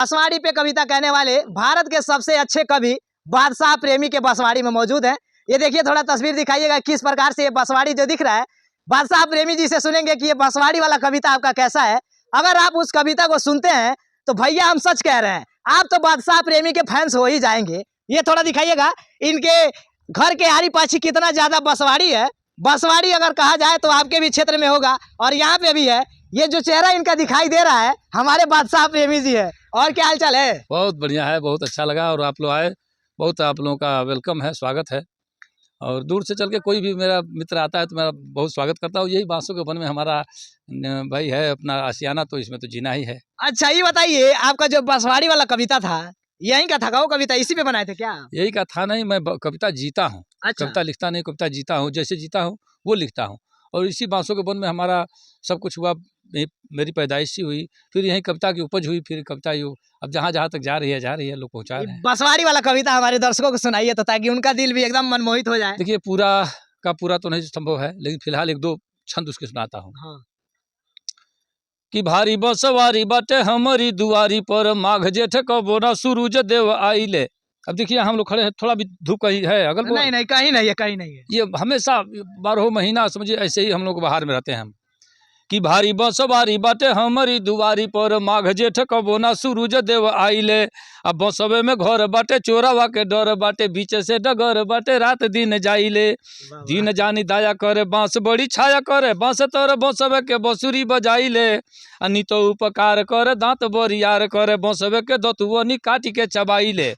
बांसवाड़ी पे कविता कहने वाले भारत के सबसे अच्छे कवि बादशाह प्रेमी के बांसवाड़ी में मौजूद है। ये देखिए, थोड़ा तस्वीर दिखाइएगा किस प्रकार से ये बांसवाड़ी जो दिख रहा है। बादशाह प्रेमी जी से सुनेंगे कि ये बांसवाड़ी वाला कविता आपका कैसा है। अगर आप उस कविता को सुनते हैं तो भैया हम सच कह रहे हैं, आप तो बादशाह प्रेमी के फैंस हो ही जाएंगे। ये थोड़ा दिखाइएगा, इनके घर के आरी पाछी कितना ज्यादा बांसवाड़ी है। बांसवाड़ी अगर कहा जाए तो आपके भी क्षेत्र में होगा और यहाँ पे भी है। ये जो चेहरा इनका दिखाई दे रहा है हमारे बादशाह प्रेमी जी है। और क्या हालचाल है? बहुत बढ़िया है, बहुत अच्छा लगा और आप लोग आए, बहुत आप लोगों का वेलकम है, स्वागत है। और दूर से चल के कोई भी मेरा मित्र आता है तो मेरा बहुत स्वागत करता हूँ। यही बांसों के वन में हमारा भाई है अपना आशियाना, तो इसमें तो जीना ही है। अच्छा, ये बताइए, आपका जो बांसवाड़ी वाला कविता था यहीं का था? वो कविता इसी पे बनाए थे क्या? यही का था नहीं, मैं कविता जीता हूँ। अच्छा। कविता लिखता नहीं, कविता जीता हूँ। जैसे जीता हूँ वो लिखता हूँ। और इसी बांसों के वन में हमारा सब कुछ हुआ। मेरी पैदाइश ही हुई, फिर यहीं कविता की उपज हुई, फिर कविता यूँ अब जहाँ जहाँ तक जा रही है लोग पहुँचा रहे हैं। बांसवाड़ी वाला कविता हमारे दर्शकों को सुनाइए तो ताकि उनका दिल भी एकदम मनमोहित हो जाए। देखिए, पूरा का पूरा तो नहीं संभव है, लेकिन फिलहाल एक दो छंद उसके सुनाता हूँ। हाँ। कि भारी बसवारी बाटे हमारी दुआरी पर, माघ जेठ कबो ना सूरज देव आइले। अब देखिए हम लोग खड़े हैं, थोड़ा भी धूप कहीं है अगल बगल? नहीं, कहीं नहीं है, कहीं नहीं है। ये हमेशा 12 महीना समझिए ऐसे ही हम लोग बाहर में रहते हैं हम। कि भारी बसवारी बाटे हमारी दुआरी पर, माघ जेठ कबो ना सूरज देव आइले। अब बसवे में घर बाटे, चोरावा के डर बाटे, बीचे से डगर बाटे, रात दिन जाइले। दिन जानी दाया करे, बांस बड़ी छाया करे, बांस तर बसवे के बंसुरी बजाइले। अनितो उपकार करे, दांत बरियार करे, बसवे के दतुअनी काटी के चबाइले।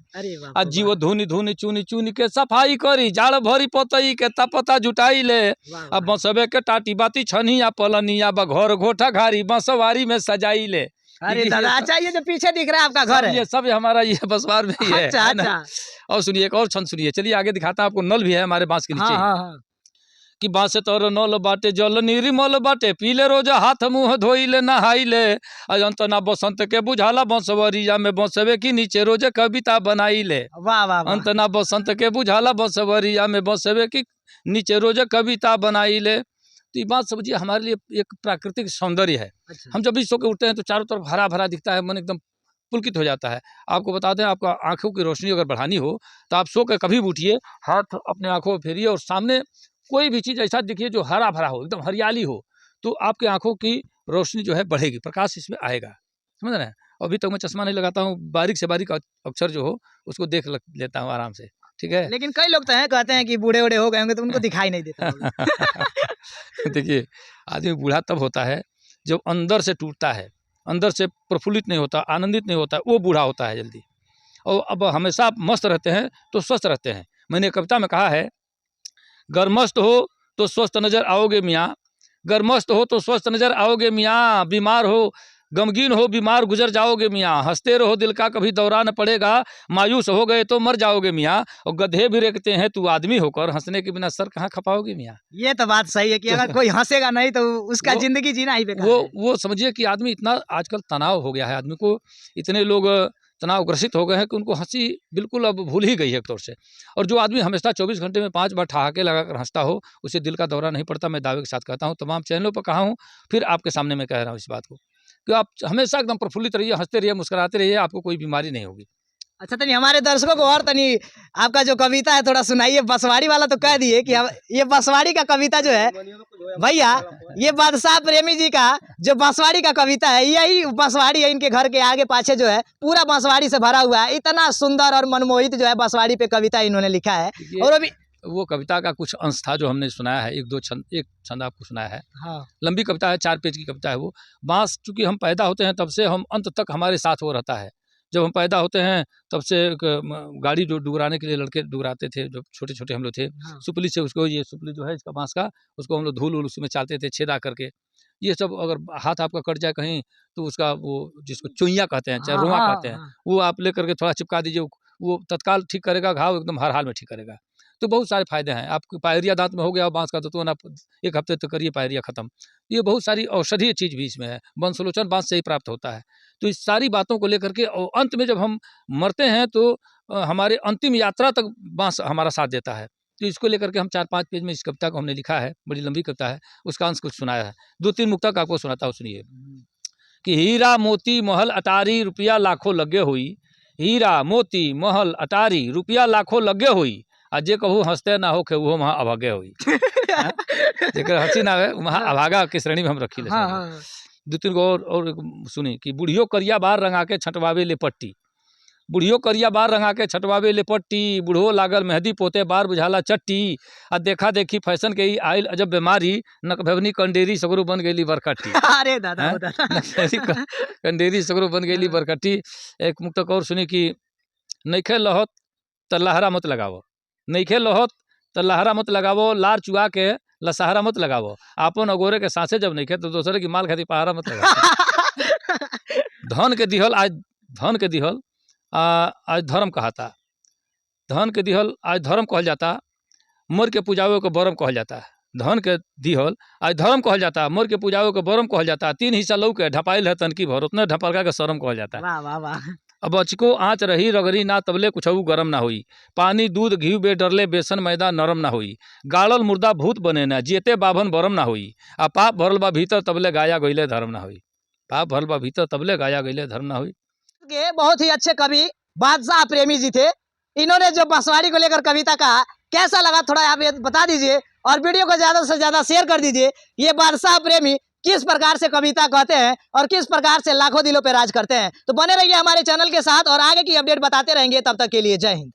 आ जीव धुनी धुनी चुनी चुनी के सफाई करी, जाड़ भरी पतई के तपता जुटाइले। अब बसवे के टाटी बाती छनिया पलनिया, घर घोटा घारी बंसवारी में सजाइले। अरे दादा, अच्छा, ये जो पीछे दिख रहा है आपका घर है? ये सब हमारा ये बंसवार में ही है। अच्छा, अच्छा। और सुनिए, एक और छंद सुनिए, चलिए आगे दिखाता हूँ आपको। नल भी है हमारे बांस के नीचे। हाँ। कि बांस तोर नल बाटे, जल निर्मल बाटे, पीले रोज हाथ मुँह धोइले नहाइले। अंत ना बसंत के बुझाला, बंसवरिया में बंसवे की नीचे रोज कविता बनाइले। वाह वाह वाह। अंत ना बसंत के बुझाला, बंसवरिया में बंसवे की नीचे रोज कविता बनाइले। तो ये बात समझिए, हमारे लिए एक प्राकृतिक सौंदर्य है। अच्छा। हम जब भी सो के उठते हैं तो चारों तरफ हरा भरा दिखता है, मन एकदम पुलकित हो जाता है। आपको बता दें, आपको आंखों की रोशनी अगर बढ़ानी हो तो आप सो के कभी भी उठिए, हाथ अपने आंखों में फेरिए और सामने कोई भी चीज़ ऐसा दिखिए जो हरा भरा हो, एकदम हरियाली हो, तो आपके आंखों की रोशनी जो है बढ़ेगी, प्रकाश इसमें आएगा। समझ रहे हैं? अभी तक मैं चश्मा नहीं लगाता हूँ, बारीक से बारीक अक्षर जो हो उसको देख लेता हूँ आराम से। ठीक है। लेकिन कई लोग तो हैं, कहते हैं कि बूढ़े बूढ़े हो गए होंगे तो उनको दिखाई नहीं देता होगा। देखिए, आदमी बूढ़ा तब होता है जब अंदर से टूटता है, अंदर से प्रफुल्लित नहीं होता, आनंदित नहीं होता, वो बूढ़ा होता है जल्दी। और अब हमेशा आप मस्त रहते हैं तो स्वस्थ रहते हैं। मैंने कविता में कहा है, गर्मस्त हो तो स्वस्थ नजर आओगे मियाँ, गर्मस्त हो तो स्वस्थ नजर आओगे मियाँ, बीमार हो गमगीन हो बीमार गुजर जाओगे मियाँ, हंसते रहो दिल का कभी दौरा न पड़ेगा, मायूस हो गए तो मर जाओगे मियाँ, और गधे भी रेखते हैं तू आदमी होकर, हंसने के बिना सर कहाँ खपाओगे मियाँ। ये तो बात सही है कि अगर कोई हंसेगा नहीं तो उसका जिंदगी जीना ही बेकार है। वो समझिए कि आदमी इतना आजकल तनाव हो गया है, आदमी को इतने लोग तनाव ग्रसित हो गए हैं कि उनको हंसी बिल्कुल अब भूल ही गई है एक तौर से। और जो आदमी हमेशा 24 घंटे में 5 बार ठहाके लगाकर हंसता हो, उसे दिल का दौरा नहीं पड़ता। मैं दावे के साथ कहता हूँ, तमाम चैनलों पर कहा हूँ, फिर आपके सामने मैं कह रहा हूँ इस बात को, कि आप हमेशा एकदम प्रफुल्लित रहिए, हंसते रहिए, मुस्कुराते रहिए, आपको कोई बीमारी नहीं होगी। अच्छा, तनी हमारे दर्शकों को और तनी आपका जो कविता है थोड़ा सुनाइए। बांसवाड़ी वाला तो कह दिए कि ये बांसवाड़ी का कविता जो है भैया, ये बादशाह प्रेमी जी का जो बांसवाड़ी का कविता है, यही बांसवाड़ी है। इनके घर के आगे पाछे जो है पूरा बांसवाड़ी से भरा हुआ है। इतना सुंदर और मनमोहित जो है बांसवाड़ी पे कविता इन्होंने लिखा है। और अभी वो कविता का कुछ अंश था जो हमने सुनाया है, एक छंद आपको सुनाया है। हाँ। लंबी कविता है, 4 पेज की कविता है वो। बांस चूंकि हम पैदा होते हैं तब से हम अंत तक हमारे साथ वो रहता है। जब हम पैदा होते हैं तब से गाड़ी जो डुगराने के लिए लड़के डुगराते थे, जब छोटे छोटे हम लोग थे। हाँ। सुपली से उसको, ये सुपली जो है इसका बांस का, उसको हम लोग धूल वूल उसमें चालते थे छेदा करके। ये सब अगर हाथ आपका कट जाए कहीं तो उसका वो जिसको चुइयाँ कहते हैं, चाहे रुआ कहते हैं, वो आप ले करके थोड़ा चिपका दीजिए, वो तत्काल ठीक करेगा, घाव एकदम हर हाल में ठीक करेगा। तो बहुत सारे फायदे हैं। आपकी पायरिया दांत में हो गया बांस का तो आप 1 हफ्ते तक करिए पायरिया खत्म। ये बहुत सारी औषधीय चीज़ भी इसमें है। वंशलोचन बांस से ही प्राप्त होता है। तो इस सारी बातों को लेकर के और अंत में जब हम मरते हैं तो हमारे अंतिम यात्रा तक बांस हमारा साथ देता है। तो इसको लेकर के हम 4-5 पेज में इस कविता को हमने लिखा है। बड़ी लंबी कविता है, उसका अंश कुछ सुनाया है। 2-3 मुक्तक आपको सुनाता हूँ, सुनिए। कि हीरा मोती महल अटारी रुपया लाखों लगे हुई, हीरा मोती महल अटारी रुपया लाखों लगे हुई, आ जे कहूँ हंसते ना हो के वो वहाँ अभागे हुई। जेकर हंसी ना आवे वहाँ अभागा के श्रेणी में हम रखी ले। हाँ हाँ दो तीन गो और सुनी कि बुढ़ियो करिया बार रंगा के छटवावे ले पट्टी, बुढ़ियो करिया बार रंगा के छटवावे ले पट्टी, बुढ़ो लागल मेहंदी पोते बार बुझाला चट्टी, आ देखा देखी फैशन के ही आयल अजब बीमारी, नकभवनी कंडेरी सगरो बन गई बरकट्टी। अरे दादा हैं? ओ दादा कंडेरी सगरो बन गई बरकट्टी। एक मुक्तक और सुनी कि नइखे लहत त लहरा मत लगावो, नइखे लहत त लहरा मत लगावो, लार चुआ के लसहरा मत लगावो, आपन अगोरे के सांसे जब नइखे तो दूसरे की माल खाती पहाड़ा मत लगावो। धन के दिहल आज धन के दिहल आज धर्म कहाता, धन के दिहल आज धर्म कहल जाता, मर के पूजावे को बरम कहल जाता। धन के दिहल आज धर्म कहल जाता, मर के पूजावे को बरम कहल जाता। तीन हिस्सा लौ के ढपाइल है तनकी भर, उतने ढपलका के शरम कहल जाता। वाह वाह वाह। अब अचको आँच रही रगड़ी ना तबले कुछऊ गरम ना होई, पानी दूध घी बे डरले बेसन मैदा नरम ना होई, गाड़ल मुर्दा भूत बने ना जेते बाभन बरम ना होई, आ पाप भरल बा भीतर तबले गाया गईले धर्म ना होई, पाप भरल बा भीतर तबले गाया गईले धर्म ना होई। के बहुत ही अच्छे कवि बादशाह प्रेमी जी थे। इन्होंने जो बांसवाड़ी को लेकर कविता कहा, कैसा लगा थोड़ा आप ये बता दीजिए और वीडियो को ज्यादा से ज्यादा शेयर कर दीजिए। ये बादशाह प्रेमी किस प्रकार से कविता कहते हैं और किस प्रकार से लाखों दिलों पे राज करते हैं। तो बने रहिए हमारे चैनल के साथ और आगे की अपडेट बताते रहेंगे। तब तक के लिए जय हिंद।